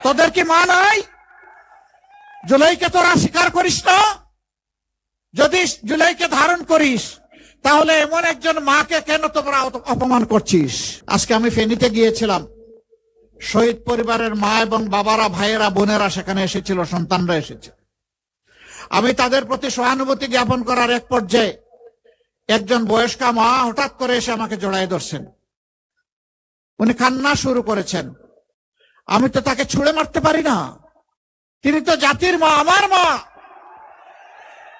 তোদের কি মা নাই? জুলাইকে তোরা স্বীকার করিস না? যদি জুলাইকে ধারণ করিস তাহলে এমন একজন মাকে কেন তোমরা অপমান করছিস? আজকে আমি ফেনীতে গিয়েছিলাম। শহীদ পরিবারের মা এবং বাবারা, ভাইয়েরা, বোনেরা সেখানে এসেছিল, সন্তানরা এসেছে। আমি তাদের প্রতি সহানুভূতি জ্ঞাপন করার এক পর্যায়ে একজন বয়স্কা মা হঠাৎ করে এসে আমাকে জড়ায় ধরছেন। উনি কান্না শুরু করেছেন। আমি তো তাকে ছুঁড়ে মারতে পারি না, তিনি তো জাতির মা, আমার মা,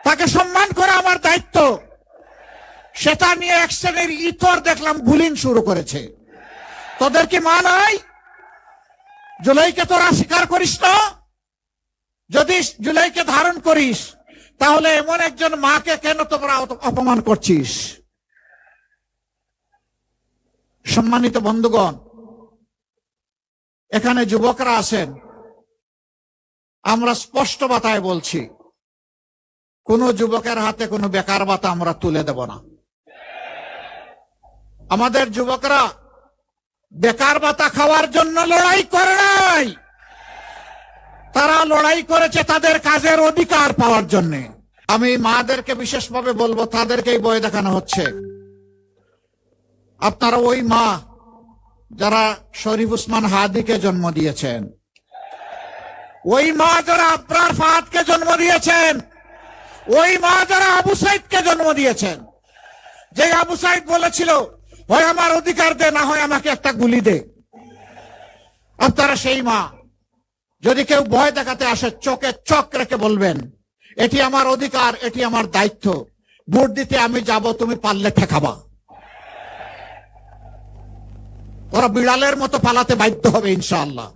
তাকে সম্মান করা আমার দায়িত্ব। সেটা নিয়ে এক শ্রেণীর ইতর দেখলাম বুলিং শুরু করেছে। তোদের কি মা নাই? জুলাইকে তোরা স্বীকার করিস না? যদি জুলাইকে ধারণ করিস তাহলে এমন একজন মাকে কেন তোমরা অপমান করছিস? সম্মানিত বন্ধুগণ, এখানে যুবকরা আছেন, আমরা স্পষ্ট বাতায় বলছি, কোন যুবকের হাতে কোনো বেকার ভাতা আমরা তুলে দেব না। আমাদের যুবকরা বেকার ভাতা খাওয়ার জন্য লড়াই করে নাই, তারা লড়াই করেছে তাদের কাজের অধিকার পাওয়ার জন্য। আমি মাদেরকে বিশেষভাবে বলবো, তাদেরকেই ভয় দেখানো হচ্ছে। আপনারা ওই মা যারা শরীফ উসমান হাদিকে জন্ম দিয়েছেন, ওই মা যারা আবরার ফাহাদকে জন্ম দিয়েছেন, ওই মা যারা আবু সাইদকে জন্ম দিয়েছেন, যে আবু সাইদ বলেছিল হয় আমার অধিকার দে, না হয় আমাকে একটা গুলি দে। আপনারা সেই মা। যদি কেউ ভয় দেখাতে আসে, চোখে চোখ রেখে বলবেন এটি আমার অধিকার, এটি আমার দায়িত্ব, ভোট দিতে আমি যাব, তুমি পারলে ঠেকাবা। ওরা বিড়ালের মতো পালাতে বাধ্য হবে ইনশাআল্লাহ।